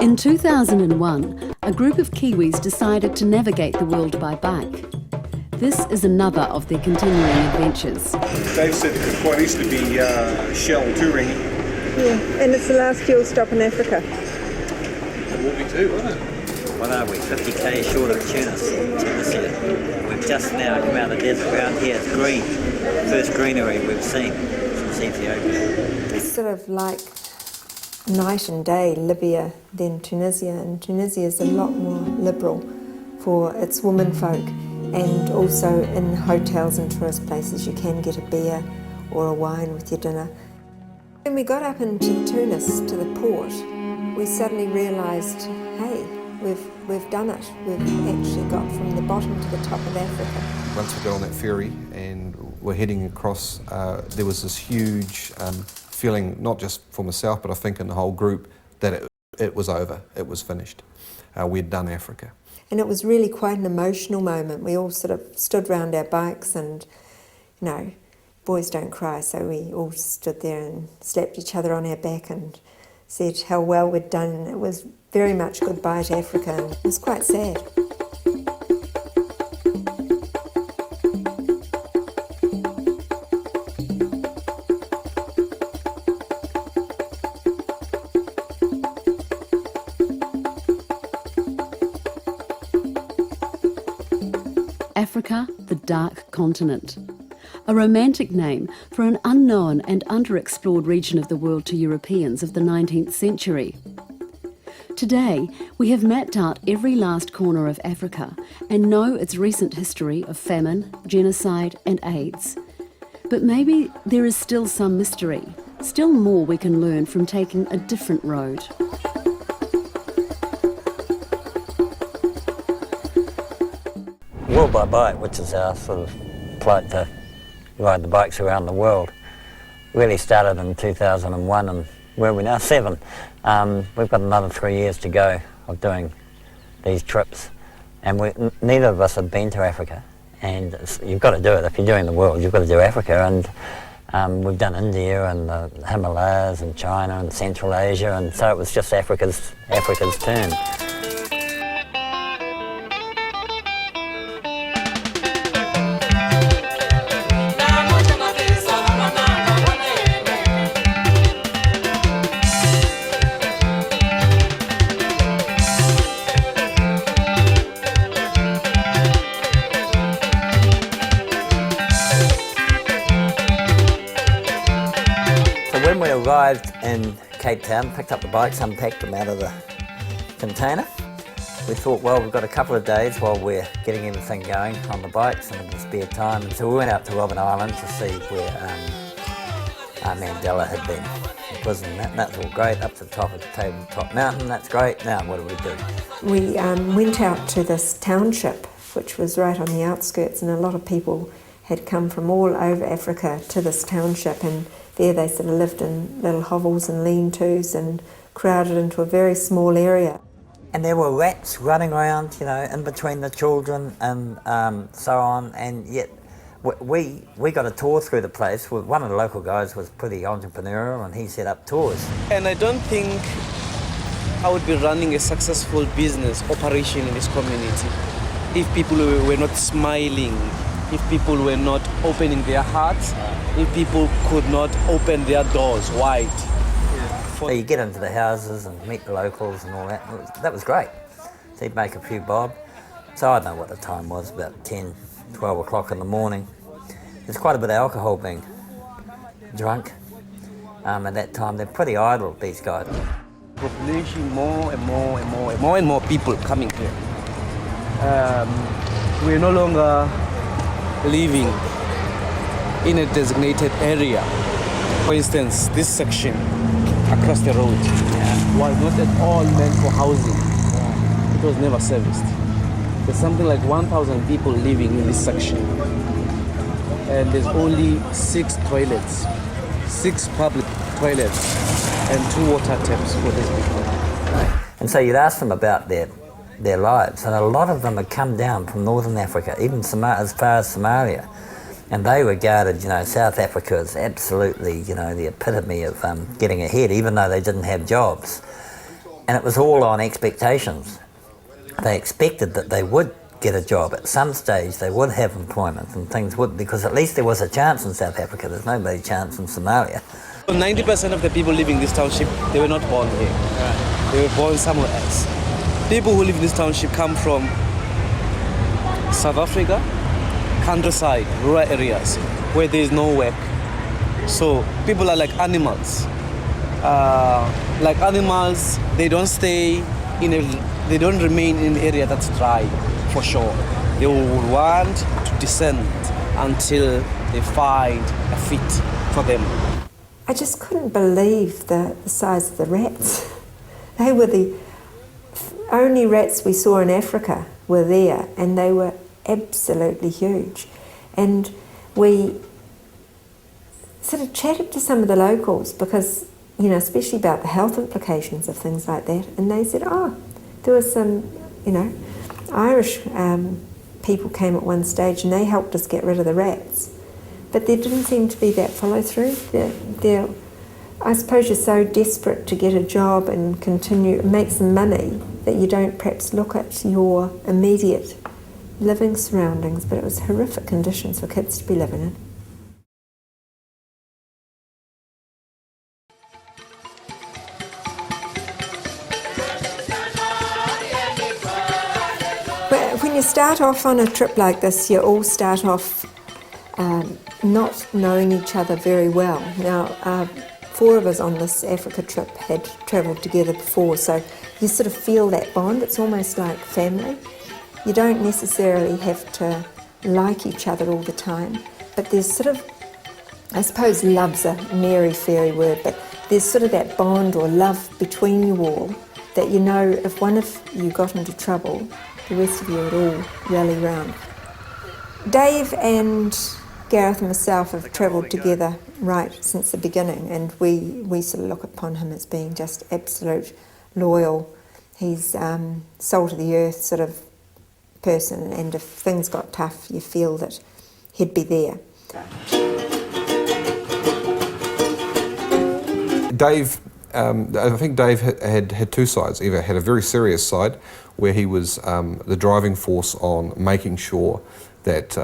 In 2001, a group of Kiwis decided to navigate the world by bike. This is another of their continuing adventures. Dave said it quite easy to be shell touring. Yeah, and it's the last fuel stop in Africa. It will be too, won't it? What are we, 50k short of Tunisia. We've just now come out of the desert ground here. It's green. First greenery we've seen since Ethiopia. It's sort of like night and day, Libya, then Tunisia, and Tunisia is a lot more liberal for its womenfolk, and also in hotels and tourist places you can get a beer or a wine with your dinner. When we got up into Tunis, to the port, we suddenly realised, hey, we've done it. We've actually got from the bottom to the top of Africa. Once we got on that ferry and we're heading across, there was this huge feeling, not just for myself, but I think in the whole group, that it was over, it was finished. We'd done Africa. And it was really quite an emotional moment. We all sort of stood round our bikes and, you know, boys don't cry, so we all stood there and slapped each other on our back and said how well we'd done. And it was very much goodbye to Africa, and it was quite sad. Africa, the Dark Continent. A romantic name for an unknown and underexplored region of the world to Europeans of the 19th century. Today, we have mapped out every last corner of Africa and know its recent history of famine, genocide and AIDS. But maybe there is still some mystery, still more we can learn from taking a different road. World by Bike, which is our sort of plight to ride the bikes around the world, really started in 2001, and where are we now? 7. We've got another 3 years to go of doing these trips, and neither of us have been to Africa, and you've got to do it. If you're doing the world, you've got to do Africa, and we've done India and the Himalayas and China and Central Asia, and so it was just Africa's turn. When we arrived in Cape Town, picked up the bikes, unpacked them out of the container, we thought, well, we've got a couple of days while we're getting everything going on the bikes and the spare time. And so we went out to Robben Island to see where Mandela had been imprisoned. That's all great, up to the top of the tabletop mountain, that's great. Now what do? We went out to this township, which was right on the outskirts, and a lot of people had come from all over Africa to this township, and there they sort of lived in little hovels and lean-tos and crowded into a very small area. And there were rats running around, you know, in between the children and so on, and yet we got a tour through the place. One of the local guys was pretty entrepreneurial and he set up tours. And I don't think I would be running a successful business operation in this community if people were not smiling, if people were not opening their hearts, if people could not open their doors wide. So you get into the houses and meet the locals and all that. That was great. So you'd make a few bob. So I don't know what the time was, about 10, 12 o'clock in the morning. There's quite a bit of alcohol being drunk at that time. They're pretty idle, these guys. Population, more and more people coming here. We're no longer living in a designated area. For instance, this section across the road was not at all meant for housing. It was never serviced. There's something like 1,000 people living in this section, and there's only 6 toilets, 6 public toilets, and 2 water taps for these people. And so you'd ask them about their lives, and a lot of them had come down from northern Africa, even as far as Somalia. And they regarded, you know, South Africa as absolutely, you know, the epitome of getting ahead, even though they didn't have jobs. And it was all on expectations. They expected that they would get a job at some stage, they would have employment and things would, because at least there was a chance in South Africa. There's no bloody chance in Somalia. 90% of the people living in this township, they were not born here. Right. They were born somewhere else. People who live in this township come from South Africa, countryside, rural areas, where there is no work. So people are like animals. They don't stay they don't remain in an area that's dry, for sure. They will want to descend until they find a fit for them. I just couldn't believe the size of the rats. They were the only rats we saw in Africa were there, and they were absolutely huge. And we sort of chatted to some of the locals because, you know, especially about the health implications of things like that, and they said, oh, there was some, you know, Irish people came at one stage and they helped us get rid of the rats. But there didn't seem to be that follow-through. I suppose you're so desperate to get a job and continue, make some money, that you don't perhaps look at your immediate living surroundings, but it was horrific conditions for kids to be living in. When you start off on a trip like this, you all start off not knowing each other very well. Now, 4 of us on this Africa trip had travelled together before, so you sort of feel that bond. It's almost like family. You don't necessarily have to like each other all the time, but there's sort of, I suppose love's a airy-fairy word, but there's sort of that bond or love between you all that you know if one of you got into trouble, the rest of you would all rally round. Dave and Gareth and myself have travelled together right since the beginning, and we sort of look upon him as being just absolute loyal. He's soul to the earth sort of person, and if things got tough, you feel that he'd be there. Dave, I think Dave had 2 sides. He had a very serious side where he was the driving force on making sure that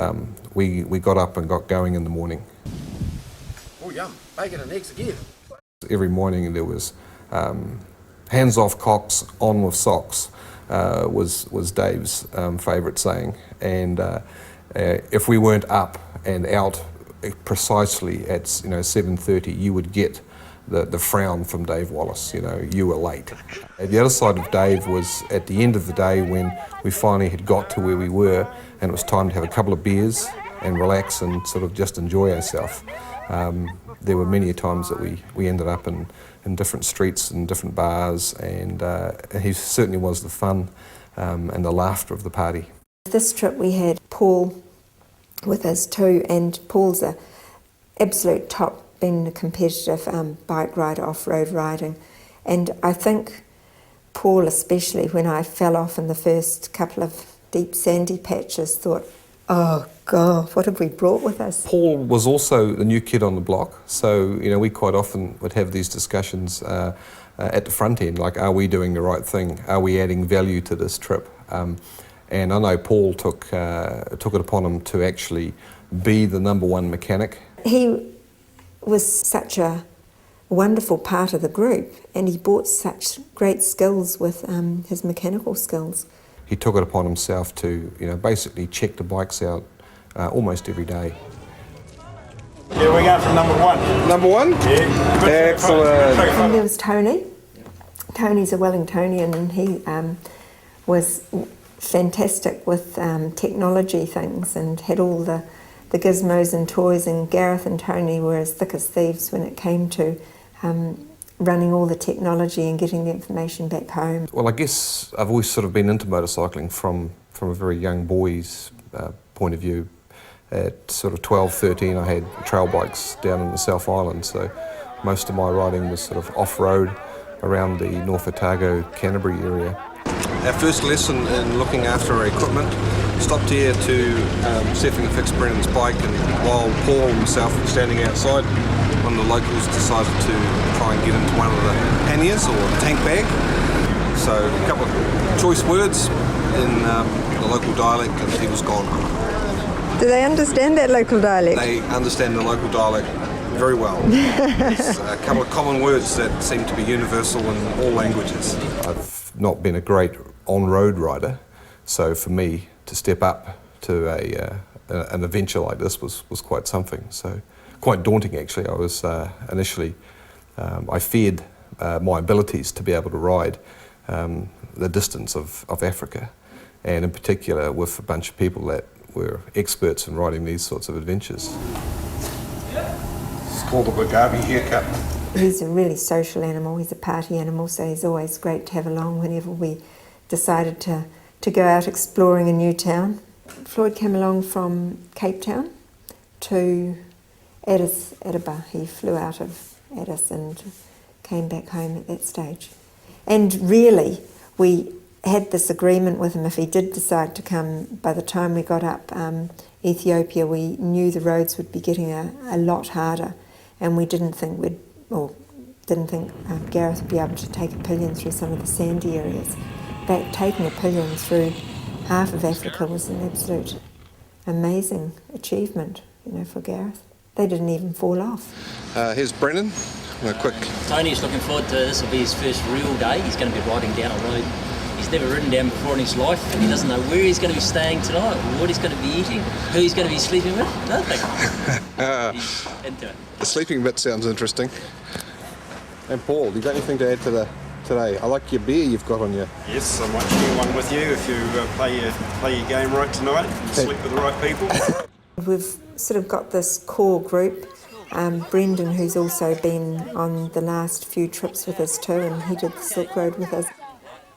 we got up and got going in the morning. Oh yum, bacon and eggs again. Every morning there was hands off cocks, on with socks was Dave's favourite saying. And if we weren't up and out precisely at 7:30, you would get the frown from Dave Wallace, you were late. The other side of Dave was at the end of the day when we finally had got to where we were and it was time to have a couple of beers and relax and sort of just enjoy ourselves. There were many times that we ended up in different streets and different bars, and he certainly was the fun and the laughter of the party. This trip we had Paul with us too, and Paul's a absolute top, been a competitive bike rider, off-road riding, and I think Paul especially, when I fell off in the first couple of deep sandy patches, thought, oh God, what have we brought with us? Paul was also the new kid on the block, so we quite often would have these discussions at the front end, like, are we doing the right thing? Are we adding value to this trip? And I know Paul took it upon him to actually be the #1 mechanic. He was such a wonderful part of the group, and he brought such great skills with his mechanical skills. He took it upon himself to, basically check the bikes out almost every day. Here we go from #1. #1? Yeah. Excellent. And there was Tony. Tony's a Wellingtonian, and he was fantastic with technology things and had all the gizmos and toys, and Gareth and Tony were as thick as thieves when it came to running all the technology and getting the information back home. Well, I guess I've always sort of been into motorcycling from a very young boy's point of view. At sort of 12, 13, I had trail bikes down in the South Island, so most of my riding was sort of off-road around the North Otago, Canterbury area. Our first lesson in looking after our equipment, stopped here to see if we can fix Brennan's bike, and while Paul and myself were standing outside, one of the locals decided to try and get into one of the panniers or tank bag. So a couple of choice words in the local dialect and he was gone. Do they understand that local dialect? They understand the local dialect very well. There's a couple of common words that seem to be universal in all languages. I've not been a great on-road rider, so for me to step up to an adventure like this was quite something. So quite daunting actually. I was initially, I feared my abilities to be able to ride the distance of Africa, and in particular with a bunch of people that were experts in riding these sorts of adventures. It's called the Bagabi haircut. He's a really social animal, he's a party animal, so he's always great to have along whenever we decided to go out exploring a new town. Floyd came along from Cape Town to Addis Ababa. He flew out of Addis and came back home at that stage. And really, we had this agreement with him if he did decide to come. By the time we got up Ethiopia, we knew the roads would be getting a lot harder, and we didn't think Gareth would be able to take a pillion through some of the sandy areas. But taking a pillion through half of Africa was an absolute amazing achievement, you know, for Gareth. They didn't even fall off. Here's Brennan, quick. Tony's looking forward to this. Will be his first real day. He's going to be riding down a road he's never ridden down before in his life, and he doesn't know where he's going to be staying tonight, what he's going to be eating, who he's going to be sleeping with, nothing. He's into it. The sleeping bit sounds interesting. And Paul, you got anything to add to today? I like your beer you've got on you. Yes, I might share one with you if you play your game right tonight and sleep with the right people. We've sort of got this core group. Brendan, who's also been on the last few trips with us too, and he did the Silk Road with us.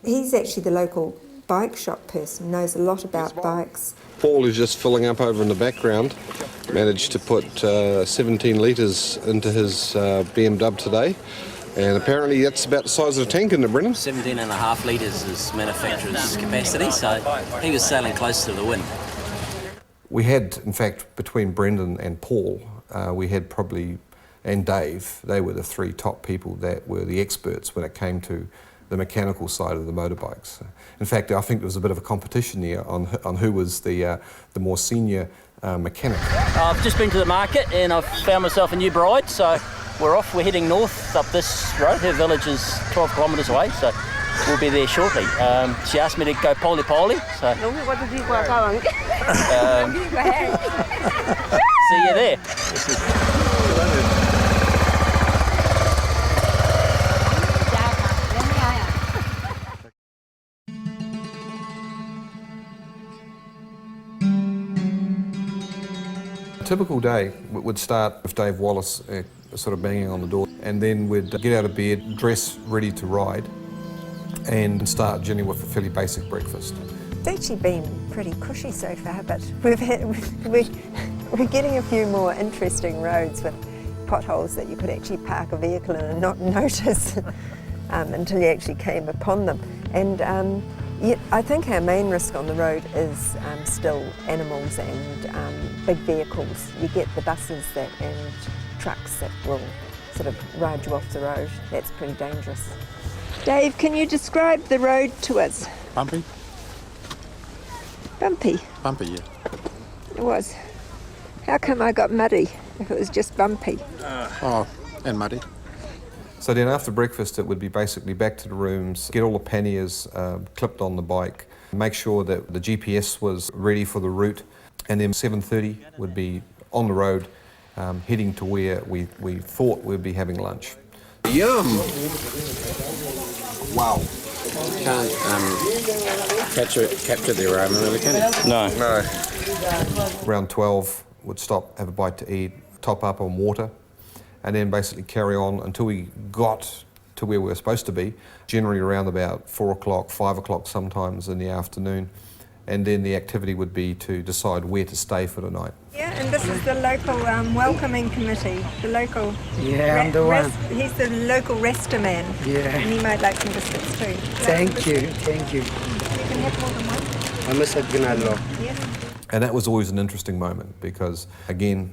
He's actually the local bike shop person, knows a lot about bikes. Paul is just filling up over in the background. Managed to put 17 litres into his BMW today. And apparently that's about the size of a tank, isn't it, Brendan? 17.5 litres is manufacturer's capacity, so he was sailing close to the wind. We had, in fact, between Brendan and Paul, we had probably, and Dave, they were the three top people that were the experts when it came to the mechanical side of the motorbikes. In fact, I think there was a bit of a competition there on who was the more senior mechanic. I've just been to the market and I've found myself a new bride, so we're off. We're heading north up this road. Her village is 12 kilometres away, so we'll be there shortly. She asked me to go poli-poli, so see you there. A typical day would start with Dave Wallace sort of banging on the door, and then we'd get out of bed, dress ready to ride, and start a journey with a fairly basic breakfast. It's actually been pretty cushy so far, but we're getting a few more interesting roads with potholes that you could actually park a vehicle in and not notice until you actually came upon them. And yet I think our main risk on the road is still animals and big vehicles. You get the buses and trucks that will sort of ride you off the road. That's pretty dangerous. Dave, can you describe the road to us? Bumpy? Bumpy? Bumpy, yeah. It was. How come I got muddy if it was just bumpy? And muddy. So then after breakfast it would be basically back to the rooms, get all the panniers clipped on the bike, make sure that the GPS was ready for the route, and then 7:30 would be on the road heading to where we thought we'd be having lunch. Yum! Wow. Can't capture the aroma really, can you? No. Around 12 would stop, have a bite to eat, top up on water, and then basically carry on until we got to where we were supposed to be, generally around about 4 o'clock, 5 o'clock sometimes in the afternoon. And then the activity would be to decide where to stay for the night. Yeah, and this is the local welcoming committee, the local... Yeah, I'm the one. He's the local rester man. Yeah. And he might like some biscuits too. Thank you. You can have more than one. I'm a Sagnalo. Yes. And that was always an interesting moment because, again,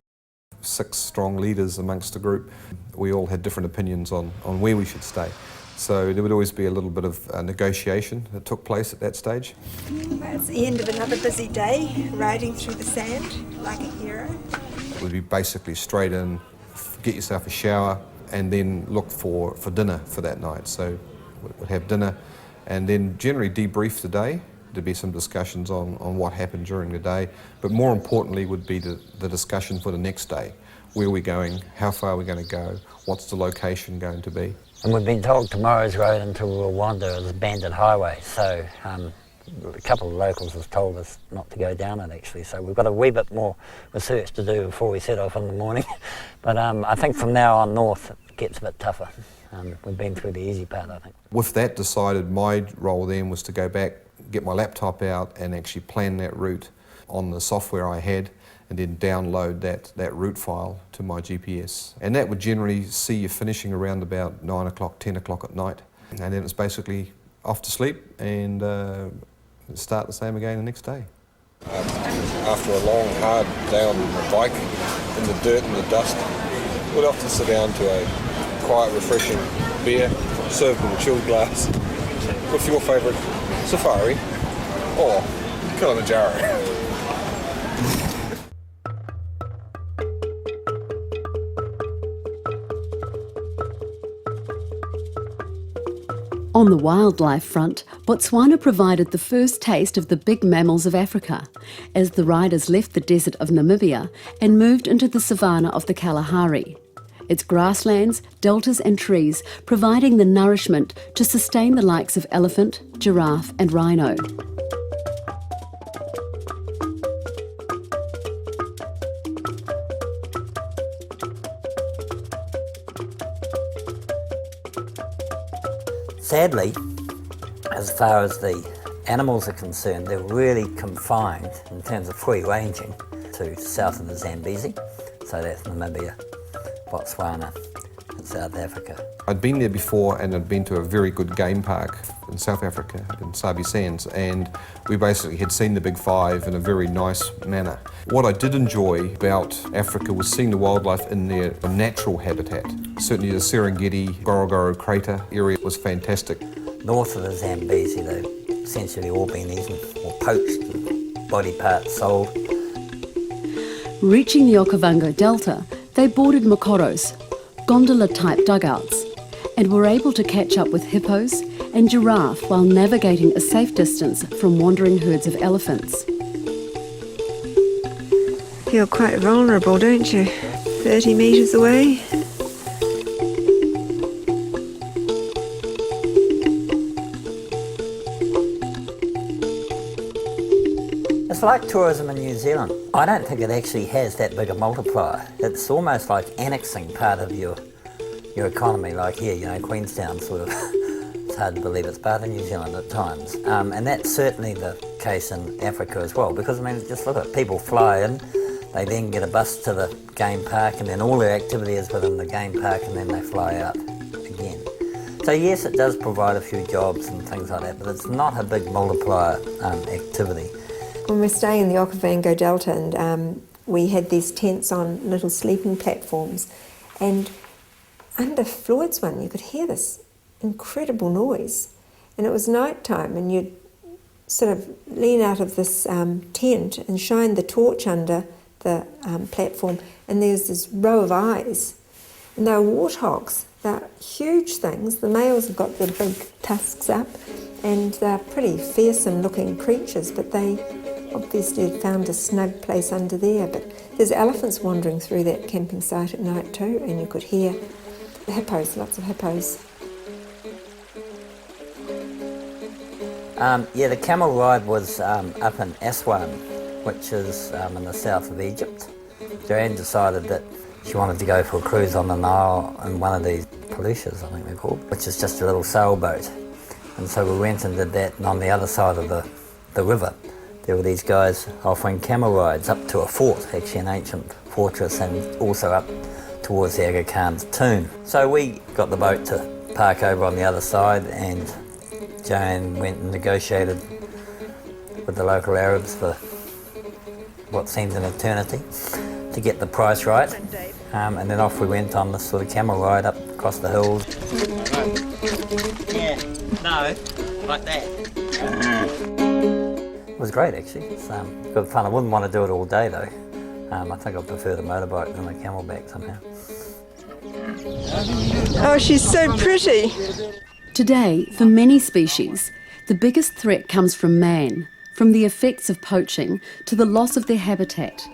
6 strong leaders amongst the group, we all had different opinions on where we should stay. So there would always be a little bit of negotiation that took place at that stage. It's the end of another busy day, riding through the sand like a hero. It would be basically straight in, get yourself a shower, and then look for dinner for that night. So we'd have dinner and then generally debrief the day. There'd be some discussions on what happened during the day, but more importantly would be the discussion for the next day. Where are we going? How far are we going to go? What's the location going to be? And we've been told tomorrow's road into Rwanda is a banded highway, so a couple of locals have told us not to go down it actually, so we've got a wee bit more research to do before we set off in the morning. But I think from now on north it gets a bit tougher. We've been through the easy part, I think. With that decided, my role then was to go back, get my laptop out and actually plan that route on the software I had, and then download that route file to my GPS. And that would generally see you finishing around about 9 o'clock, 10 o'clock at night. And then it's basically off to sleep and start the same again the next day. After a long, hard day on the bike, in the dirt and the dust, we'd often sit down to a quiet, refreshing beer, served in a chilled glass, with your favourite safari or Kilimanjaro. On the wildlife front, Botswana provided the first taste of the big mammals of Africa as the riders left the desert of Namibia and moved into the savanna of the Kalahari. Its grasslands, deltas and trees providing the nourishment to sustain the likes of elephant, giraffe and rhino. Sadly, as far as the animals are concerned, they're really confined in terms of free ranging to south of the Zambezi, so that's Namibia, Botswana and South Africa. I'd been there before and I'd been to a very good game park in South Africa, in Sabi Sands, and we basically had seen the Big Five in a very nice manner. What I did enjoy about Africa was seeing the wildlife in their natural habitat. Certainly the Serengeti, Ngorongoro crater area was fantastic. North of the Zambezi, they've essentially all been eaten or poached and body parts sold. Reaching the Okavango Delta, they boarded Mokoros, gondola-type dugouts, and were able to catch up with hippos and giraffe while navigating a safe distance from wandering herds of elephants. Feel quite vulnerable, don't you? 30 metres away. It's like tourism in New Zealand. I don't think it actually has that big a multiplier. It's almost like annexing part of your economy, like here, you know, Queenstown sort of. It's hard to believe it's part of New Zealand at times. And that's certainly the case in Africa as well, because I mean, just look at it. People fly in, they then get a bus to the game park, and then all their activity is within the game park, and then they fly out again. So yes, it does provide a few jobs and things like that, but it's not a big multiplier activity. When we're staying in the Okavango Delta, and we had these tents on little sleeping platforms, and under Floyd's one you could hear this incredible noise, and it was night time, and you'd sort of lean out of this tent and shine the torch under the platform, and there's this row of eyes, and they're warthogs. They're huge things. The males have got their big tusks up, and they're pretty fearsome looking creatures, but they obviously had found a snug place under there. But there's elephants wandering through that camping site at night too, and you could hear the hippos, lots of hippos. Yeah, the camel ride was up in Aswan, which is in the south of Egypt. Joanne decided that she wanted to go for a cruise on the Nile in one of these peluches, I think they're called, which is just a little sailboat. And so we went and did that, and on the other side of the river, there were these guys offering camel rides up to a fort, actually an ancient fortress, and also up towards the Aga Khan's tomb. So we got the boat to park over on the other side, and Joanne went and negotiated with the local Arabs for what seemed an eternity to get the price right. And then off we went on this sort of camel ride up across the hills. No, like that. It was great actually. It's good fun. I wouldn't want to do it all day though. I think I prefer the motorbike than the camelback somehow. Oh, she's so pretty. Today, for many species, the biggest threat comes from man, from the effects of poaching to the loss of their habitat.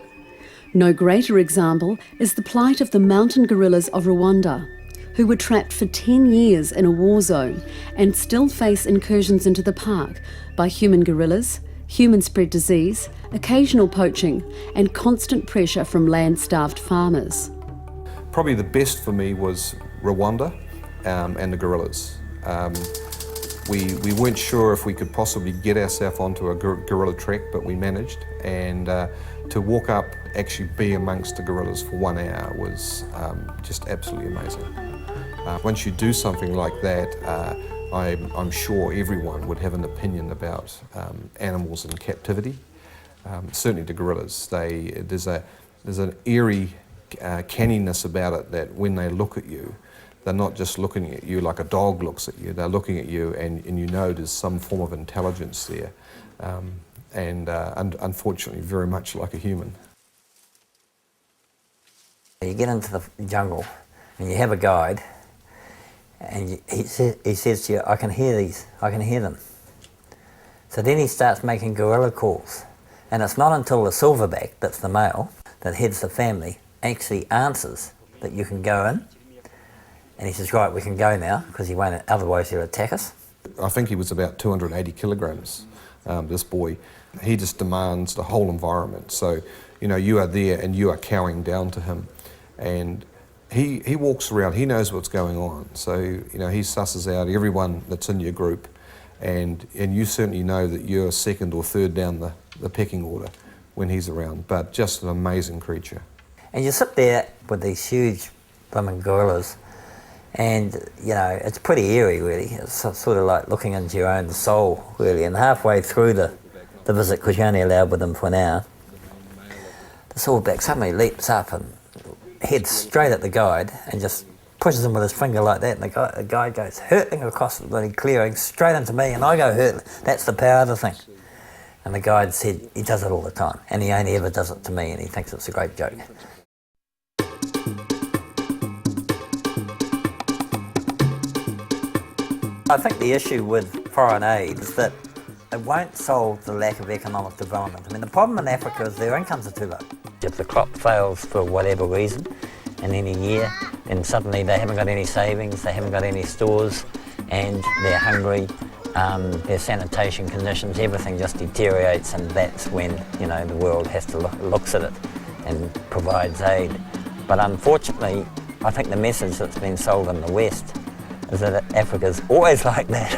No greater example is the plight of the mountain gorillas of Rwanda, who were trapped for 10 years in a war zone and still face incursions into the park by human gorillas, human-spread disease, occasional poaching and constant pressure from land-starved farmers. Probably the best for me was Rwanda and the gorillas. We weren't sure if we could possibly get ourselves onto a gorilla trek, but we managed. And to walk up, actually be amongst the gorillas for 1 hour was just absolutely amazing. Once you do something like that, I'm sure everyone would have an opinion about animals in captivity. Certainly the gorillas. There's an eerie canniness about it that when they look at you, they're not just looking at you like a dog looks at you, they're looking at you and you know there's some form of intelligence there. And unfortunately very much like a human. You get into the jungle and you have a guide and he says to you, I can hear them. So then he starts making gorilla calls. And it's not until the silverback, that's the male, that heads the family, actually answers that you can go in. And he says, right, we can go now, because he won't, otherwise he'll attack us. I think he was about 280 kilograms, this boy. He just demands the whole environment. So, you know, you are there and you are cowering down to him. And he walks around, he knows what's going on. So, you know, he susses out everyone that's in your group. And you certainly know that you're second or third down the pecking order when he's around. But just an amazing creature. And you sit there with these huge blooming gorillas, and, you know, it's pretty eerie, really. It's sort of like looking into your own soul, really. And halfway through the visit, because you're only allowed with them for an hour, the silverback suddenly leaps up and heads straight at the guide and just pushes him with his finger like that, and the guide goes hurtling across the bloody clearing straight into me, and I go hurtling. That's the power of the thing. And the guide said he does it all the time, and he only ever does it to me, and he thinks it's a great joke. I think the issue with foreign aid is that it won't solve the lack of economic development. I mean, the problem in Africa is their incomes are too low. If the crop fails for whatever reason in any year, then suddenly they haven't got any savings, they haven't got any stores, and they're hungry, their sanitation conditions, everything just deteriorates, and that's when, you know, the world has to looks at it and provides aid. But unfortunately, I think the message that's been sold in the West is that Africa's always like that,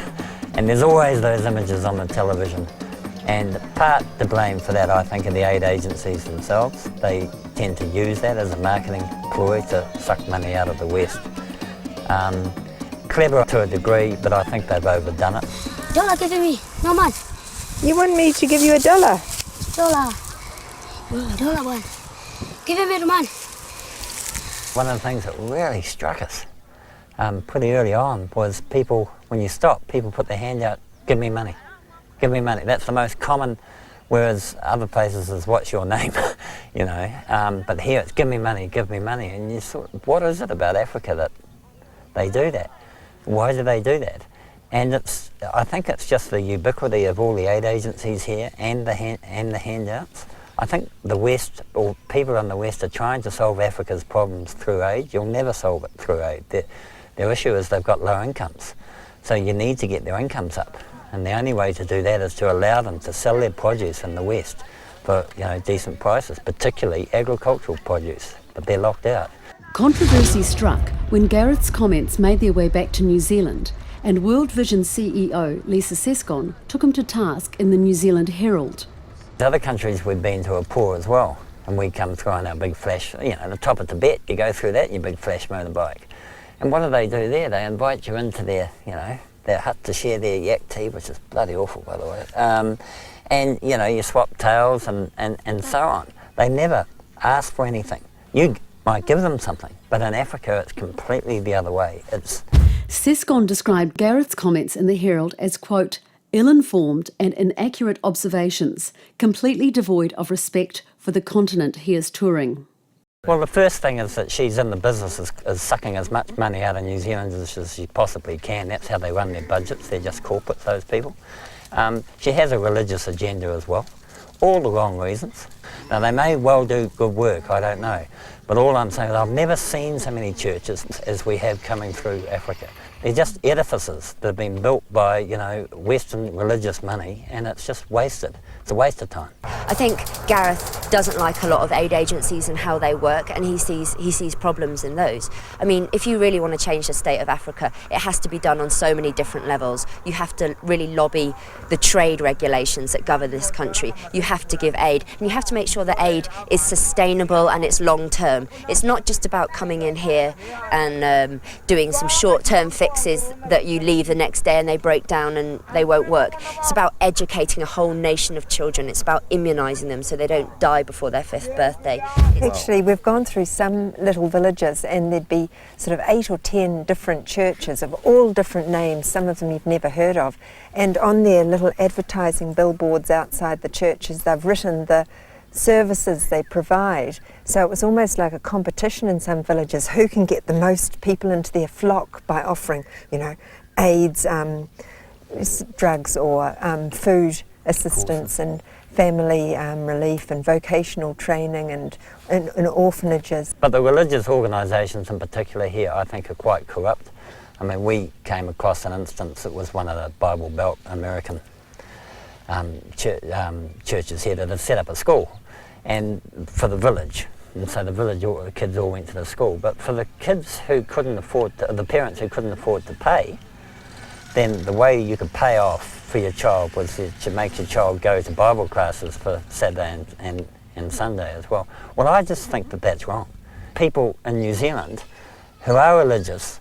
and there's always those images on the television. And part to blame for that, I think, are the aid agencies themselves. They tend to use that as a marketing ploy to suck money out of the West. Clever to a degree, but I think they've overdone it. Dollar, give it me. No man. You want me to give you $1? Dollar. Dollar one. Give it me, man. One of the things that really struck us pretty early on was people, when you stop, people put their hand out, give me money. Give me money. That's the most common, whereas other places is what's your name, you know. But here it's give me money, and you sort of, what is it about Africa that they do that? Why do they do that? And I think it's just the ubiquity of all the aid agencies here and the handouts. I think the West, or people in the West, are trying to solve Africa's problems through aid. You'll never solve it through aid. Their issue is they've got low incomes, so you need to get their incomes up. And the only way to do that is to allow them to sell their produce in the West for, you know, decent prices, particularly agricultural produce, but they're locked out. Controversy struck when Gareth's comments made their way back to New Zealand, and World Vision CEO Lisa Sescon took him to task in the New Zealand Herald. Other countries we've been to are poor as well, and we come through on our big flash, you know, the top of Tibet, you go through that in your big flash motorbike. And what do they do there? They invite you into their, you know, their hut to share their yak tea, which is bloody awful, by the way. And, you know, you swap towels and so on. They never ask for anything. You might give them something, but in Africa it's completely the other way. Sescon described Gareth's comments in the Herald as, quote, ill-informed and inaccurate observations, completely devoid of respect for the continent he is touring. Well, the first thing is that she's in the business is sucking as much money out of New Zealanders as she possibly can. That's how they run their budgets. They're just corporate, those people. She has a religious agenda as well. All the wrong reasons. Now, they may well do good work, I don't know. But all I'm saying is I've never seen so many churches as we have coming through Africa. They're just edifices that have been built by, you know, Western religious money, and it's just wasted. It's a waste of time. I think Gareth doesn't like a lot of aid agencies and how they work, and he sees problems in those. I mean, if you really want to change the state of Africa, it has to be done on so many different levels. You have to really lobby the trade regulations that govern this country. You have to give aid, and you have to make sure that aid is sustainable and it's long term. It's not just about coming in here and doing some short-term fixes that you leave the next day and they break down and they won't work. It's about educating a whole nation of children. It's about immunising them so they don't die before their 5th birthday. Actually, we've gone through some little villages and there'd be sort of 8 or 10 different churches of all different names, some of them you've never heard of. And on their little advertising billboards outside the churches, they've written the services they provide. So it was almost like a competition in some villages, who can get the most people into their flock by offering, you know, aids, drugs or food assistance and family relief and vocational training and orphanages. But the religious organisations in particular here, I think, are quite corrupt. I mean, we came across an instance, it was one of the Bible Belt American churches here that had set up a school and for the village, and so the village kids all went to the school, but for the kids who couldn't afford the parents who couldn't afford to pay, then the way you could pay off for your child was to make your child go to Bible classes for Saturday and Sunday as well. Well, I just think that that's wrong. People in New Zealand who are religious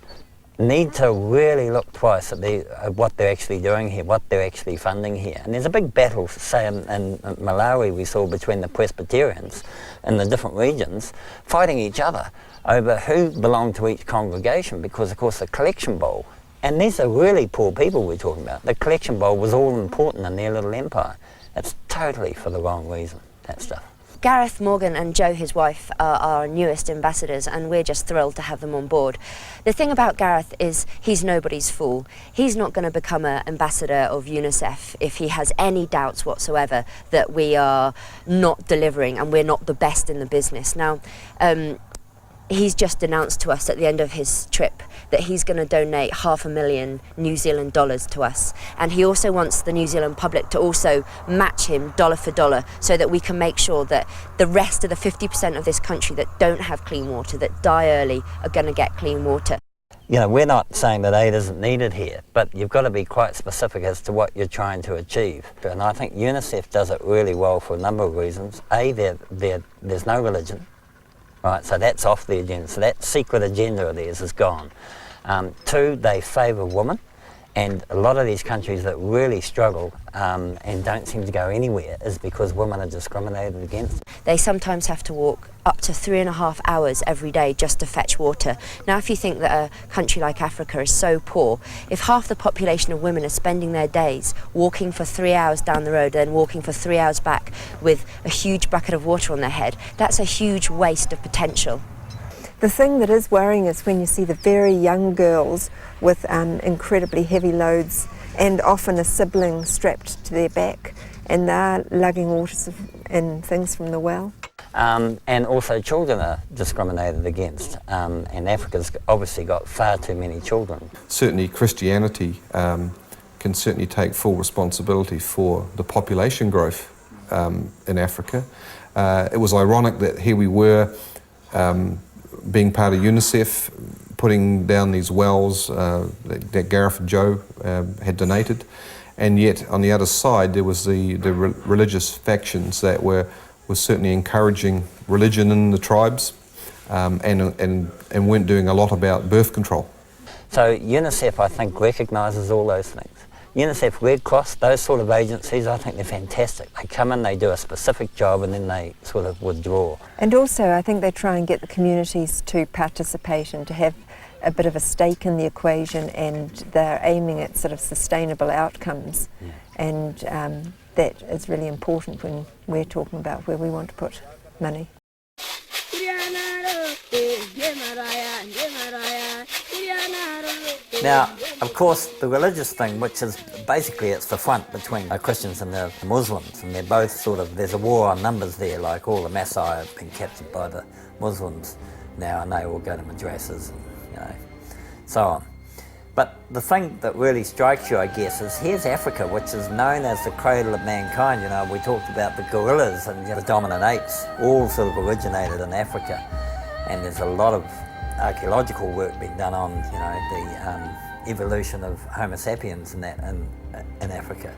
need to really look twice at what they're actually doing here, what they're actually funding here. And there's a big battle, say in Malawi we saw between the Presbyterians in the different regions fighting each other over who belonged to each congregation, because of course the collection bowl, and these are really poor people we're talking about, the collection bowl was all important in their little empire. It's totally for the wrong reason, that stuff. Gareth Morgan and Jo, his wife, are our newest ambassadors, and we're just thrilled to have them on board. The thing about Gareth is he's nobody's fool. He's not going to become an ambassador of UNICEF if he has any doubts whatsoever that we are not delivering and we're not the best in the business. Now, he's just announced to us at the end of his trip that he's going to donate $500,000 New Zealand dollars to us, and he also wants the New Zealand public to also match him dollar for dollar so that we can make sure that the rest of the 50% of this country that don't have clean water, that die early, are going to get clean water. You know, we're not saying that aid isn't needed here, but you've got to be quite specific as to what you're trying to achieve. And I think UNICEF does it really well for a number of reasons. A, there's no religion. Right, so that's off the agenda. So that secret agenda of theirs is gone. 2, they favour women, and a lot of these countries that really struggle and don't seem to go anywhere is because women are discriminated against. They sometimes have to walk up to 3.5 hours every day just to fetch water. Now, if you think that a country like Africa is so poor, if half the population of women are spending their days walking for 3 hours down the road, then walking for 3 hours back with a huge bucket of water on their head, that's a huge waste of potential. The thing that is worrying is when you see the very young girls with incredibly heavy loads and often a sibling strapped to their back, and they're lugging water and things from the well. And also children are discriminated against, and Africa's obviously got far too many children. Certainly Christianity can certainly take full responsibility for the population growth in Africa. It was ironic that here we were being part of UNICEF, putting down these wells that Gareth and Jo had donated, and yet on the other side there was the religious factions that were certainly encouraging religion in the tribes and weren't doing a lot about birth control. So UNICEF, I think, recognises all those things. UNICEF, Red Cross, those sort of agencies, I think they're fantastic. They come in, they do a specific job, and then they sort of withdraw. And also I think they try and get the communities to participate and to have a bit of a stake in the equation, and they're aiming at sort of sustainable outcomes. And that is really important when we're talking about where we want to put money. Now, of course, the religious thing, which is basically it's the front between the Christians and the Muslims, and they're both sort of, there's a war on numbers there, like all the Maasai have been captured by the Muslims now, and they all go to madrasas and, you know, so on. But the thing that really strikes you, I guess, is here's Africa, which is known as the cradle of mankind. You know, we talked about the gorillas and the dominant apes, all sort of originated in Africa. And there's a lot of archaeological work being done on, you know, the evolution of Homo sapiens and that in Africa.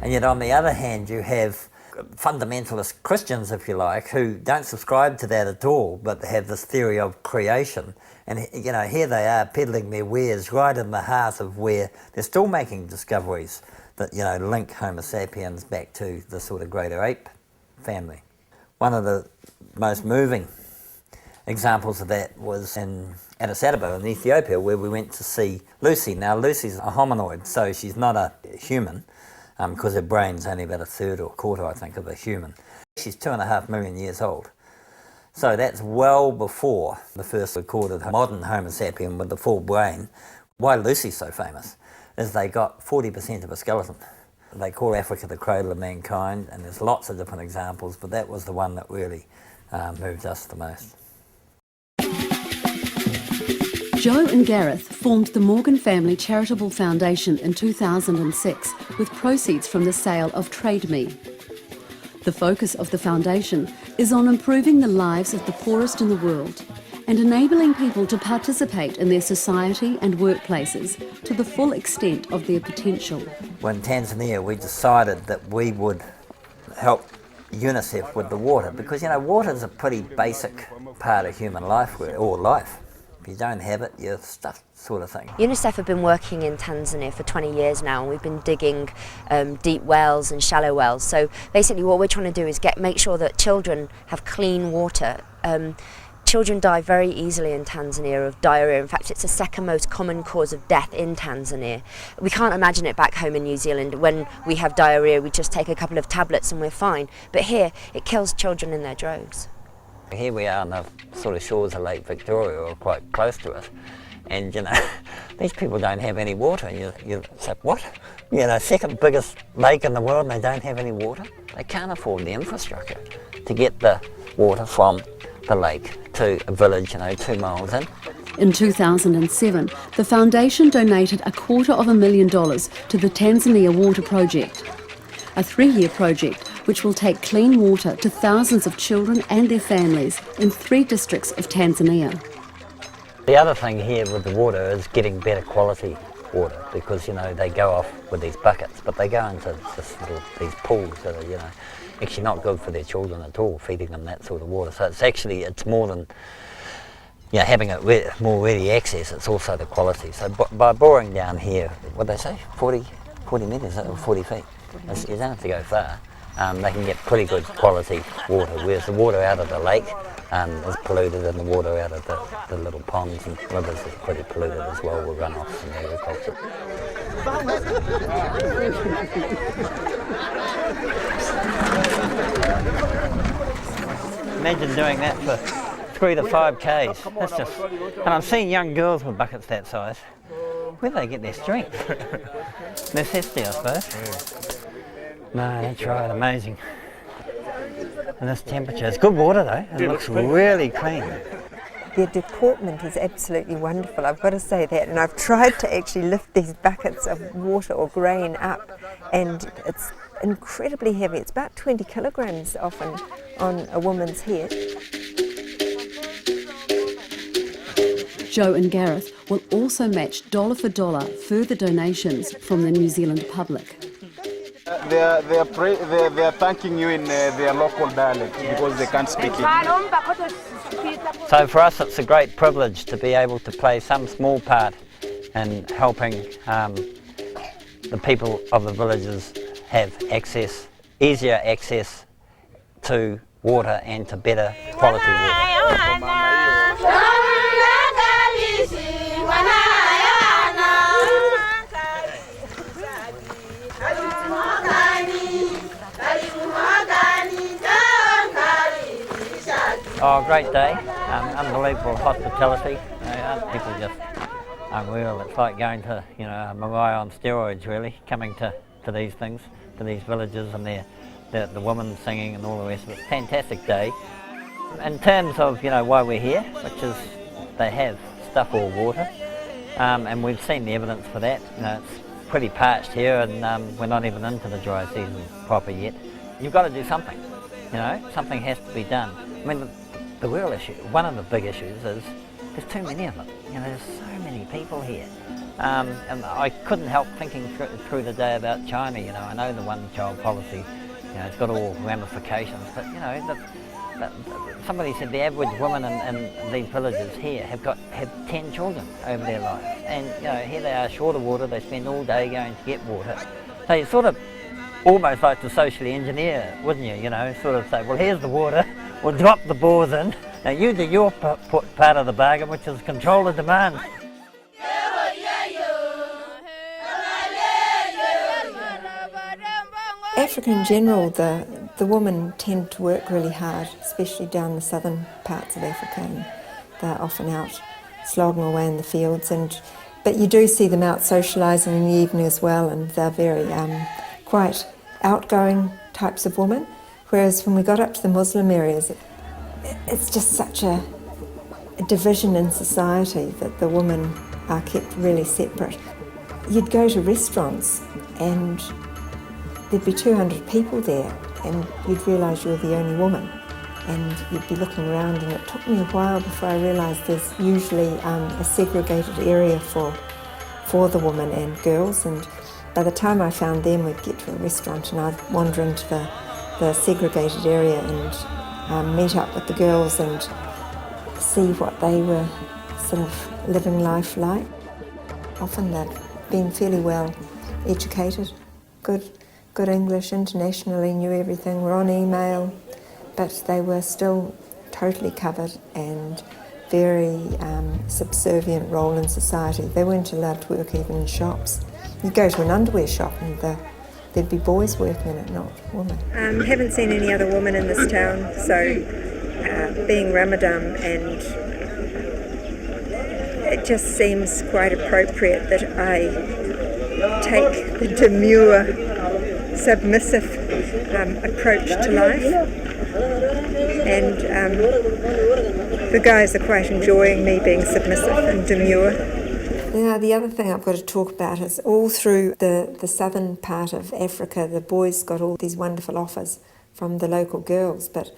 And yet on the other hand, you have fundamentalist Christians, if you like, who don't subscribe to that at all, but they have this theory of creation. And, you know, here they are peddling their wares right in the heart of where they're still making discoveries that, you know, link Homo sapiens back to the sort of greater ape family. One of the most moving examples of that was in Addis Ababa in Ethiopia, where we went to see Lucy. Now, Lucy's a hominoid, so she's not a human, because her brain's only about a third or quarter, I think, of a human. She's 2.5 million years old. So that's well before the first recorded modern Homo sapien with the full brain. Why Lucy's so famous is they got 40% of a skeleton. They call Africa the cradle of mankind, and there's lots of different examples, but that was the one that really moved us the most. Jo and Gareth formed the Morgan Family Charitable Foundation in 2006 with proceeds from the sale of Trade Me. The focus of the foundation is on improving the lives of the poorest in the world and enabling people to participate in their society and workplaces to the full extent of their potential. When Tanzania, we decided that we would help UNICEF with the water, because, you know, water is a pretty basic part of human life, or life. If you don't have it, you're stuffed, sort of thing. UNICEF have been working in Tanzania for 20 years now, and we've been digging deep wells and shallow wells. So basically what we're trying to do is make sure that children have clean water. Children die very easily in Tanzania of diarrhoea. In fact, it's the second most common cause of death in Tanzania. We can't imagine it back home in New Zealand. When we have diarrhoea, we just take a couple of tablets and we're fine. But here, it kills children in their droves. Here we are on the sort of shores of Lake Victoria, or quite close to it, and, you know, these people don't have any water, and you say, what? You know, second biggest lake in the world and they don't have any water? They can't afford the infrastructure to get the water from the lake to a village, you know, 2 miles in. In 2007, the foundation donated $250,000 to the Tanzania Water Project, a 3-year project which will take clean water to thousands of children and their families in 3 districts of Tanzania. The other thing here with the water is getting better quality water, because, you know, they go off with these buckets, but they go into these pools that are, you know, actually not good for their children at all, feeding them that sort of water. So it's more than, you know, having it more ready access, it's also the quality. So by boring down here, what they say, 40 metres or 40 feet, you don't have to go far. They can get pretty good quality water, whereas the water out of the lake is polluted, and the water out of the little ponds and rivers is pretty polluted as well with runoff from agriculture. Imagine doing that for 3 to 5 Ks. That's just, and I'm seeing young girls with buckets that size. Where do they get their strength? Necessity, I suppose. No, that's right, amazing. And this temperature, it's good water though, it looks really clean. Their deportment is absolutely wonderful, I've got to say that, and I've tried to actually lift these buckets of water or grain up, and it's incredibly heavy. It's about 20 kilograms often on a woman's head. Jo and Gareth will also match dollar for dollar further donations from the New Zealand public. They are thanking you in their local dialect because they can't speak it. So for us it's a great privilege to be able to play some small part in helping the people of the villages have access, easier access to water and to better quality water. Oh, great day. Unbelievable hospitality. Aren't people just unreal? It's like going to, a Mariah on steroids, really, coming to these things, to these villages, and the women singing and all the rest of it. Fantastic day. In terms of, why we're here, which is they have stuff or water, and we've seen the evidence for that. It's pretty parched here, and we're not even into the dry season proper yet. You've got to do something. Something has to be done. I mean, the real issue, one of the big issues is there's too many of them. There's so many people here. And I couldn't help thinking through the day about China. I know the one-child policy, it's got all ramifications, but somebody said the average woman in these villages here have 10 children over their life, and here they are short of water. They spend all day going to get water. So you sort of almost like to socially engineer, wouldn't you? Sort of say, well, here's the water. We'll drop the bores in. Now you do your part of the bargain, which is control the demand. Africa in general, the women tend to work really hard, especially down the southern parts of Africa, and they're often out slogging away in the fields. But you do see them out socialising in the evening as well, and they're very quite outgoing types of women. Whereas when we got up to the Muslim areas, it's just such a division in society that the women are kept really separate. You'd go to restaurants and there'd be 200 people there, and you'd realise you're the only woman, and you'd be looking around, and it took me a while before I realised there's usually a segregated area for the women and girls, and by the time I found them, we'd get to a restaurant and I'd wander into the segregated area and meet up with the girls and see what they were sort of living life like. Often they'd been fairly well educated, good English, internationally, knew everything, were on email, but they were still totally covered and very subservient role in society. They weren't allowed to work even in shops. You'd go to an underwear shop and there'd be boys working in it, not women. Haven't seen any other woman in this town, so being Ramadan, and it just seems quite appropriate that I take the demure, submissive approach to life, and the guys are quite enjoying me being submissive and demure. Now, the other thing I've got to talk about is all through the southern part of Africa, the boys got all these wonderful offers from the local girls, but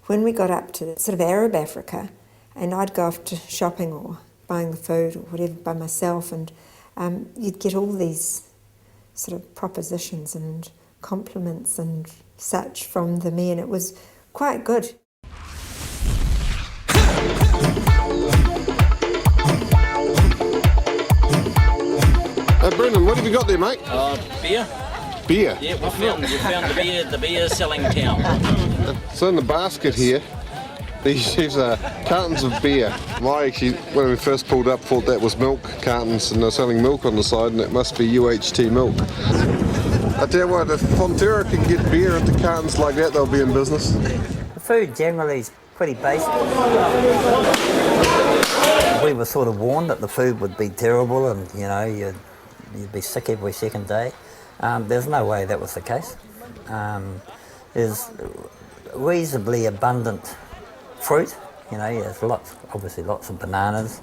when we got up to sort of Arab Africa, and I'd go off to shopping or buying the food or whatever by myself, and you'd get all these sort of propositions and compliments and such from the men. It was quite good. Brendan, what have you got there, mate? Beer. Beer? Yeah, we found the beer selling town. So in the basket here, these are cartons of beer. I actually, when we first pulled up, thought that was milk cartons, and they're selling milk on the side, and it must be UHT milk. I tell you what, if Fonterra can get beer into cartons like that, they'll be in business. The food generally is pretty basic. We were sort of warned that the food would be terrible, and you'd be sick every second day. There's no way that was the case. There's reasonably abundant fruit. There's obviously lots of bananas,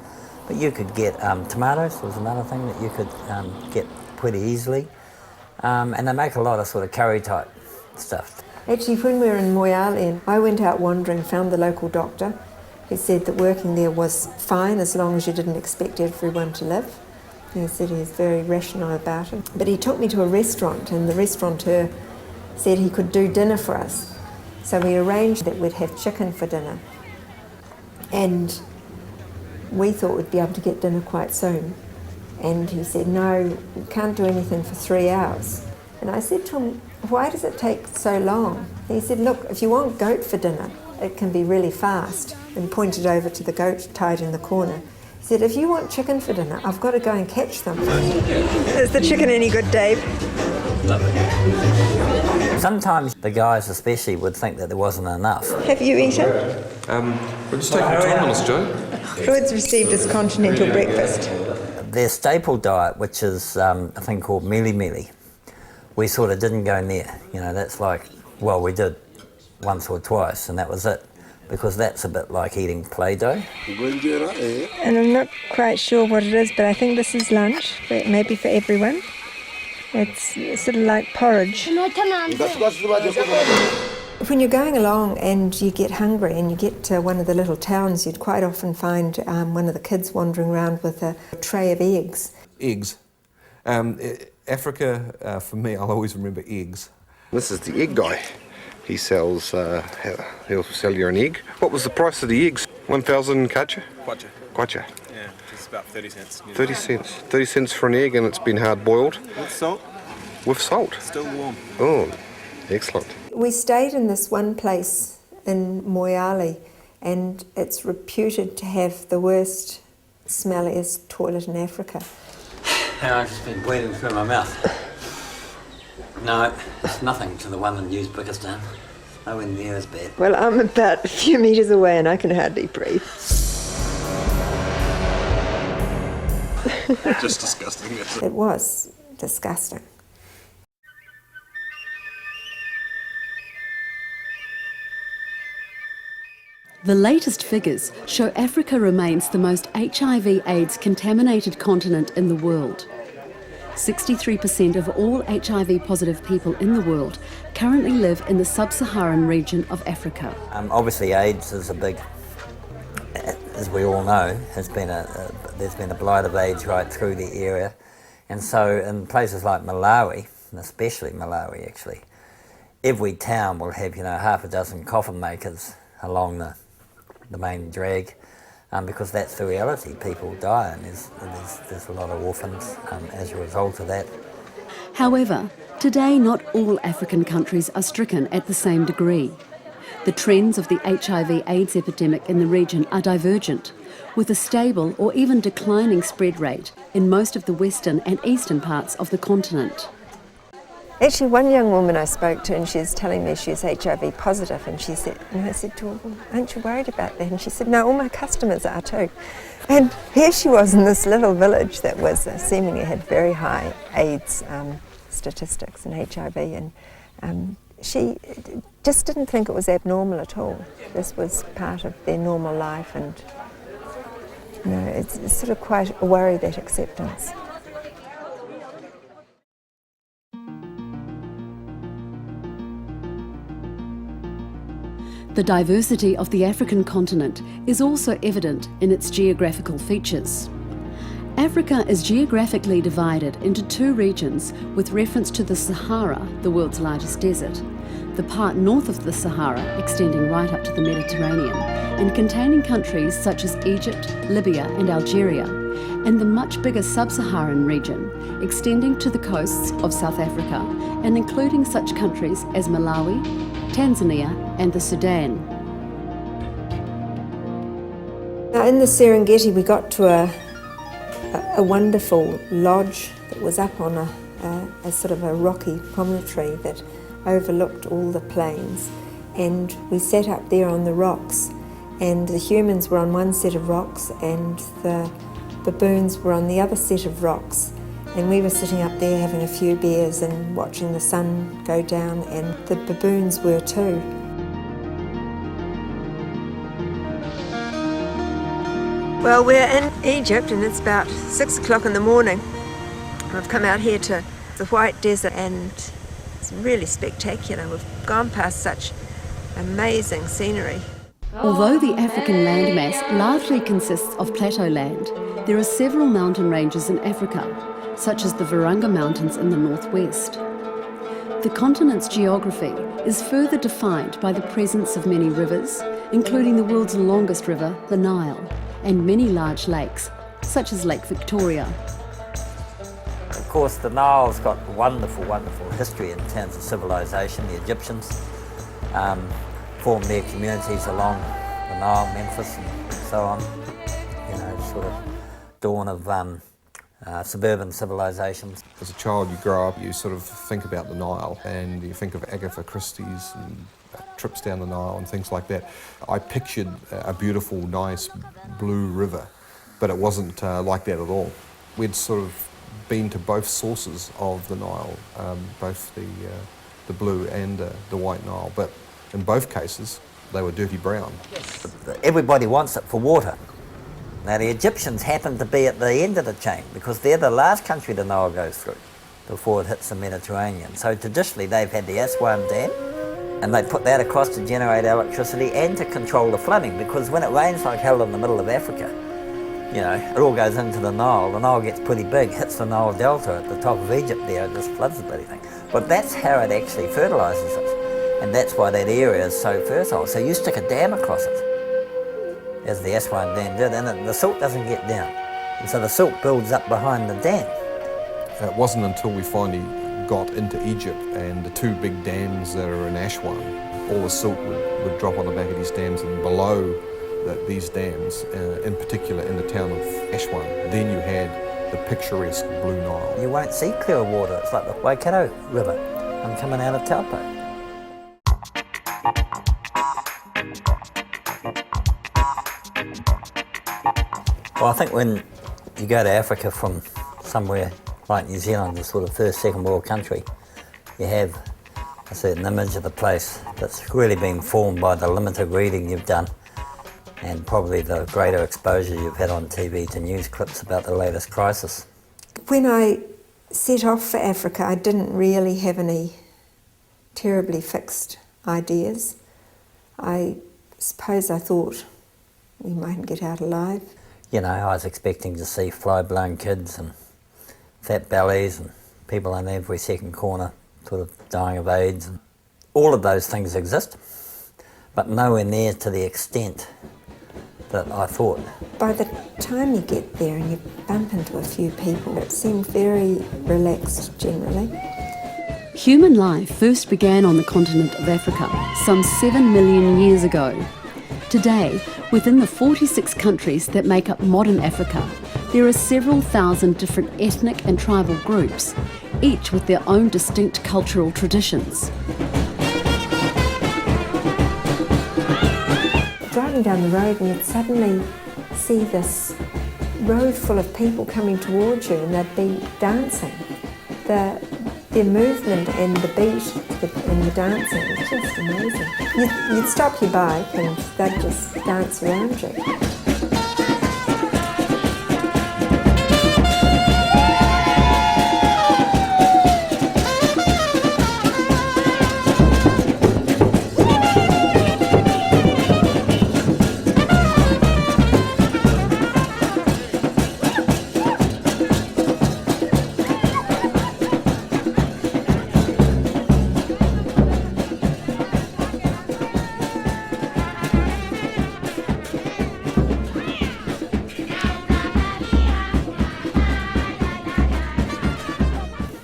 but you could get tomatoes. Was another thing that you could get pretty easily. And they make a lot of sort of curry type stuff. Actually, when we were in Moyale, I went out wandering, found the local doctor, who said that working there was fine as long as you didn't expect everyone to live. He said he was very rational about it. But he took me to a restaurant, and the restaurateur said he could do dinner for us. So we arranged that we'd have chicken for dinner. And we thought we'd be able to get dinner quite soon. And he said, no, we can't do anything for 3 hours. And I said to him, why does it take so long? And he said, look, if you want goat for dinner, it can be really fast. And pointed over to the goat tied in the corner. He said, if you want chicken for dinner, I've got to go and catch them. Is the chicken any good, Dave? Love it. Sometimes the guys especially would think that there wasn't enough. Have you eaten? We're just taking time on us, Joe. Floyd's received his continental breakfast. Their staple diet, which is a thing called mealy, we sort of didn't go near. You know, that's like, well, we did once or twice, and that was it, because that's a bit like eating Play-Doh. And I'm not quite sure what it is, but I think this is lunch, maybe for everyone. It's sort of like porridge. When you're going along and you get hungry and you get to one of the little towns, you'd quite often find one of the kids wandering around with a tray of eggs. Eggs. Africa, for me, I'll always remember eggs. This is the egg guy. He sells, he'll sell you an egg. What was the price of the eggs? 1,000 kwacha? Kwacha. Yeah, it's about 30 cents. 30 cents. 30 cents for an egg, and it's been hard boiled. With salt. With salt. Still warm. Oh, excellent. We stayed in this one place in Moyale, and it's reputed to have the worst, smelliest toilet in Africa. And I've just been bleeding through my mouth. No, it's nothing to the one in Uzbekistan. Nowhere near as bad. Well, I'm about a few metres away and I can hardly breathe. Just disgusting. It was disgusting. The latest figures show Africa remains the most HIV/AIDS contaminated continent in the world. 63% of all HIV-positive people in the world currently live in the sub-Saharan region of Africa. Obviously AIDS is a big, as we all know, there's been a blight of AIDS right through the area. And so in places like Malawi, and especially Malawi actually, every town will have, half a dozen coffin makers along the main drag, because that's the reality. People die, and there's a lot of orphans as a result of that. However, today not all African countries are stricken at the same degree. The trends of the HIV/AIDS epidemic in the region are divergent, with a stable or even declining spread rate in most of the western and eastern parts of the continent. Actually, one young woman I spoke to, and she was telling me she was HIV positive, and she said, and I said to her, well, aren't you worried about that? And she said, no, all my customers are too. And here she was in this little village that was seemingly had very high AIDS statistics and HIV, and she just didn't think it was abnormal at all. This was part of their normal life, and it's sort of quite a worry, that acceptance. The diversity of the African continent is also evident in its geographical features. Africa is geographically divided into two regions with reference to the Sahara, the world's largest desert, the part north of the Sahara extending right up to the Mediterranean and containing countries such as Egypt, Libya and Algeria, and the much bigger sub-Saharan region extending to the coasts of South Africa and including such countries as Malawi, Tanzania and the Sudan. Now in the Serengeti we got to a wonderful lodge that was up on a sort of a rocky promontory that overlooked all the plains, and we sat up there on the rocks, and the humans were on one set of rocks and the baboons were on the other set of rocks. And we were sitting up there having a few beers and watching the sun go down, and the baboons were too. Well, we're in Egypt and it's about 6 o'clock in the morning. We've come out here to the White Desert and it's really spectacular. We've gone past such amazing scenery. Although the African landmass largely consists of plateau land, there are several mountain ranges in Africa, such as the Virunga Mountains in the northwest. The continent's geography is further defined by the presence of many rivers, including the world's longest river, the Nile, and many large lakes, such as Lake Victoria. Of course, the Nile's got wonderful, wonderful history in terms of civilization. The Egyptians formed their communities along the Nile, Memphis and so on, sort of dawn of suburban civilizations. As a child, you grow up, you sort of think about the Nile, and you think of Agatha Christie's and trips down the Nile and things like that. I pictured a beautiful, nice blue river, but it wasn't like that at all. We'd sort of been to both sources of the Nile, both the blue and the white Nile, but in both cases, they were dirty brown. Everybody wants it for water. Now the Egyptians happen to be at the end of the chain because they're the last country the Nile goes through before it hits the Mediterranean. So traditionally they've had the Aswan Dam, and they put that across to generate electricity and to control the flooding, because when it rains like hell in the middle of Africa, you know, it all goes into the Nile gets pretty big, hits the Nile Delta at the top of Egypt there, it just floods the bloody thing. But that's how it actually fertilises it, and that's why that area is so fertile. So you stick a dam across it, as the Aswan Dam did, and the silt doesn't get down. And so the silt builds up behind the dam. It wasn't until we finally got into Egypt and the two big dams that are in Aswan, all the silt would drop on the back of these dams, and below these dams, in particular in the town of Aswan, then you had the picturesque Blue Nile. You won't see clear water, it's like the Waikato River. I'm coming out of Taupo. Well, I think when you go to Africa from somewhere like New Zealand, the sort of first, second world country, you have a certain image of the place that's really been formed by the limited reading you've done and probably the greater exposure you've had on TV to news clips about the latest crisis. When I set off for Africa, I didn't really have any terribly fixed ideas. I suppose I thought we mightn't get out alive. You know, I was expecting to see fly-blown kids and fat bellies and people in every second corner sort of dying of AIDS. And all of those things exist, but nowhere near to the extent that I thought. By the time you get there and you bump into a few people, it seemed very relaxed generally. Human life first began on the continent of Africa some 7 million years ago. Today, within the 46 countries that make up modern Africa, there are several thousand different ethnic and tribal groups, each with their own distinct cultural traditions. Driving down the road and you'd suddenly see this road full of people coming towards you, and they'd be dancing. Their movement and the beat and the dancing was just amazing. You'd stop your bike and they'd just dance around you.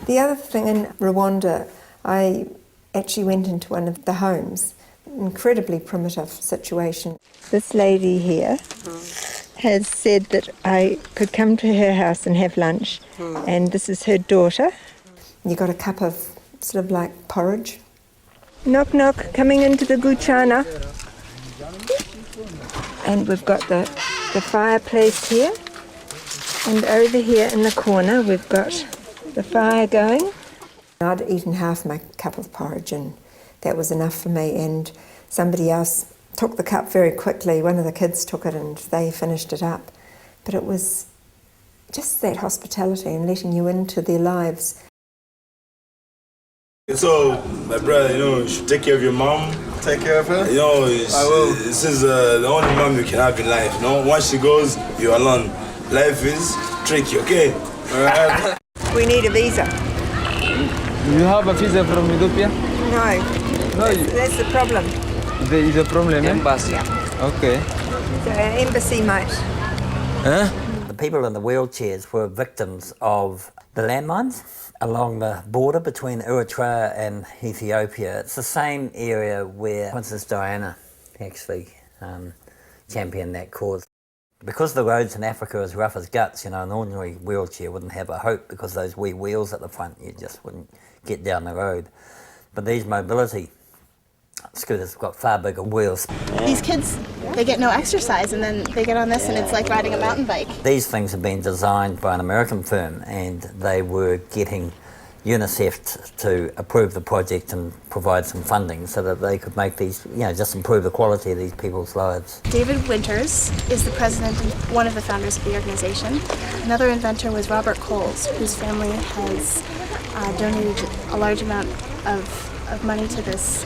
The other thing in Rwanda, I actually went into one of the homes, incredibly primitive situation. This lady here has said that I could come to her house and have lunch, and this is her daughter. You got a cup of sort of like porridge. Knock knock, coming into the guchana. And we've got the fireplace here, and over here in the corner we've got the fire going. I'd eaten half my cup of porridge and that was enough for me, and somebody else took the cup very quickly. One of the kids took it and they finished it up. But it was just that hospitality and letting you into their lives. So, my brother, you should take care of your mom. Take care of her? I will. This is the only mom you can have in life, Once she goes, you're alone. Life is tricky, okay? All right. We need a visa. You have a visa from Ethiopia? No. That's the problem. There is a problem, Embassy. Okay. So an embassy might. Huh? The people in the wheelchairs were victims of the landmines along the border between Eritrea and Ethiopia. It's the same area where Princess Diana actually championed that cause. because the roads in Africa are as rough as guts, an ordinary wheelchair wouldn't have a hope because those wee wheels at the front, you just wouldn't get down the road. But these mobility scooters have got far bigger wheels. These kids, they get no exercise and then they get on this and it's like riding a mountain bike. These things have been designed by an American firm, and they were getting UNICEF to approve the project and provide some funding so that they could make these, just improve the quality of these people's lives. David Winters is the president and one of the founders of the organization. Another inventor was Robert Coles, whose family has donated a large amount of money to this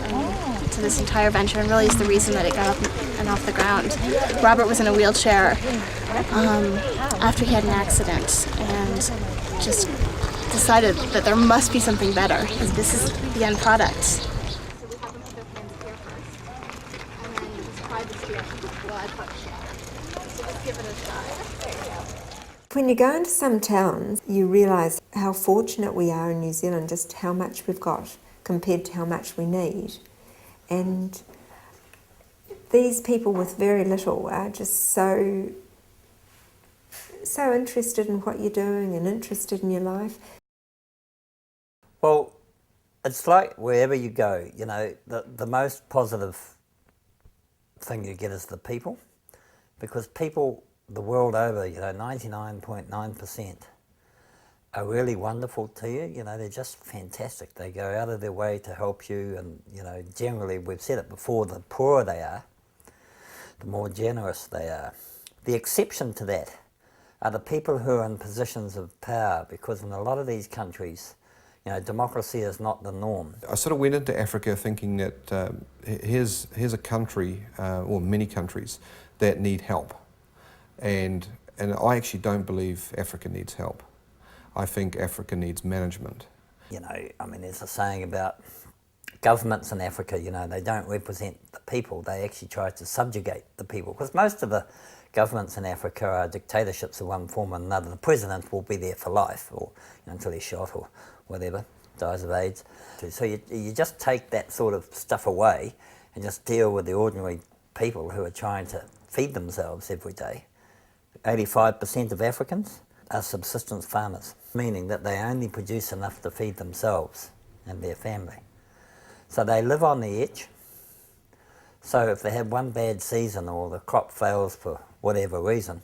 entire venture, and really is the reason that it got up and off the ground. Robert was in a wheelchair after he had an accident and just decided that there must be something better, because this is the end product. When you go into some towns, you realise how fortunate we are in New Zealand, just how much we've got compared to how much we need. And these people with very little are just so interested in what you're doing and interested in your life. Well, it's like wherever you go, the most positive thing you get is the people, because people the world over, 99.9% are really wonderful to you. They're just fantastic. They go out of their way to help you, and generally, we've said it before, the poorer they are, the more generous they are. The exception to that are the people who are in positions of power, because in a lot of these countries, democracy is not the norm. I sort of went into Africa thinking that here's a country, or many countries, that need help. And I actually don't believe Africa needs help. I think Africa needs management. There's a saying about governments in Africa, they don't represent the people, they actually try to subjugate the people, because most of the governments in Africa are dictatorships of one form or another. The president will be there for life, or until he's shot or whatever, dies of AIDS. So you just take that sort of stuff away and just deal with the ordinary people who are trying to feed themselves every day. 85% of Africans are subsistence farmers, meaning that they only produce enough to feed themselves and their family. So they live on the edge. So if they have one bad season or the crop fails for whatever reason,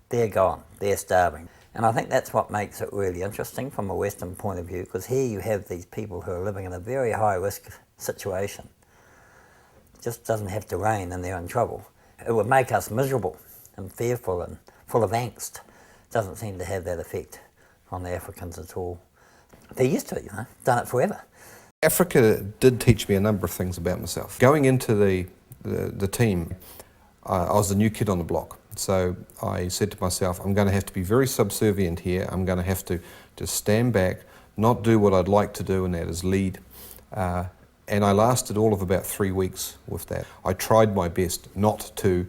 they're gone, they're starving. And I think that's what makes it really interesting from a Western point of view, because here you have these people who are living in a very high risk situation. It just doesn't have to rain and they're in trouble. It would make us miserable and fearful and full of angst. It doesn't seem to have that effect on the Africans at all. They're used to it, done it forever. Africa did teach me a number of things about myself. Going into the team, I was the new kid on the block. So I said to myself, I'm going to have to be very subservient here. I'm going to have to just stand back, not do what I'd like to do, and that is lead. And I lasted all of about 3 weeks with that. I tried my best not to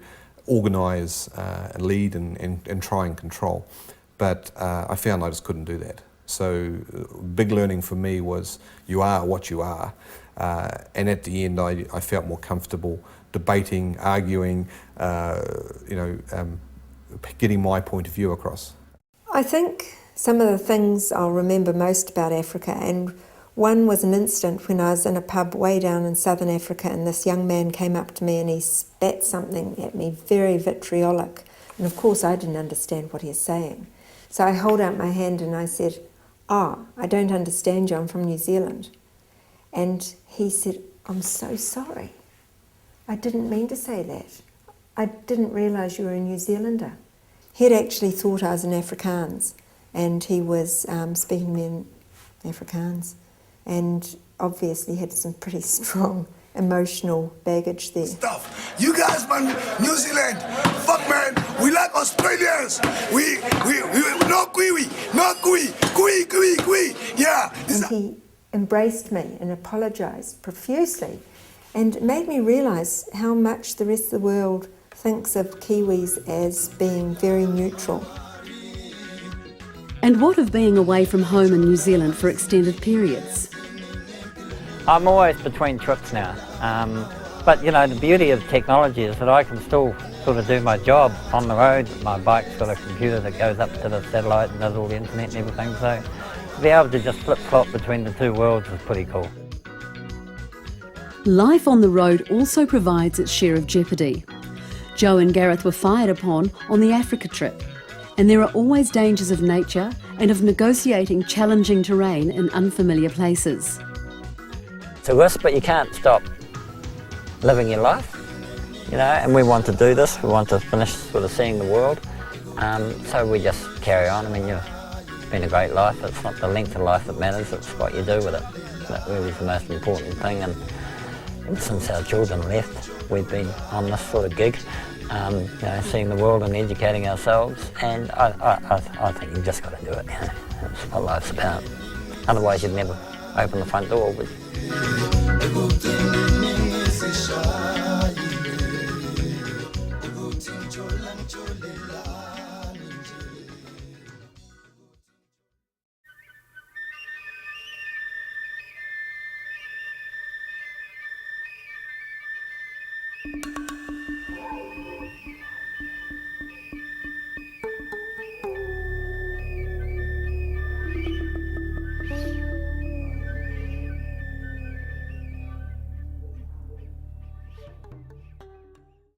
organise, lead and try and control, but I found I just couldn't do that. So big learning for me was you are what you are, and at the end I felt more comfortable debating, arguing, getting my point of view across. I think some of the things I'll remember most about Africa, and one was an incident when I was in a pub way down in southern Africa, and this young man came up to me and he spat something at me, very vitriolic, and of course I didn't understand what he was saying. So I held out my hand and I said, I don't understand you, I'm from New Zealand. And he said, I'm so sorry. I didn't mean to say that. I didn't realise you were a New Zealander. He had actually thought I was an Afrikaans, and he was speaking to me in Afrikaans, and obviously had some pretty strong emotional baggage there. Stuff. You guys, man, New Zealand, fuck man, we like Australians. We no kui, yeah. And he embraced me and apologised profusely, and it made me realise how much the rest of the world thinks of Kiwis as being very neutral. And what of being away from home in New Zealand for extended periods? I'm always between trips now, but the beauty of technology is that I can still sort of do my job on the road. My bike's got a computer that goes up to the satellite and does all the internet and everything, so to be able to just flip-flop between the two worlds is pretty cool. Life on the road also provides its share of jeopardy. Joe and Gareth were fired upon on the Africa trip, and there are always dangers of nature and of negotiating challenging terrain in unfamiliar places. It's a risk, but you can't stop living your life, you know, and we want to do this. We want to finish sort of seeing the world, so we just carry on. I mean, you've been a great life. It's not the length of life that matters, it's what you do with it. That really is the most important thing, and since our children left, we've been on this sort of gig, you know, seeing the world and educating ourselves, and I think you've just got to do it, you know. That's what life's about. Otherwise you'd never open the front door, would you?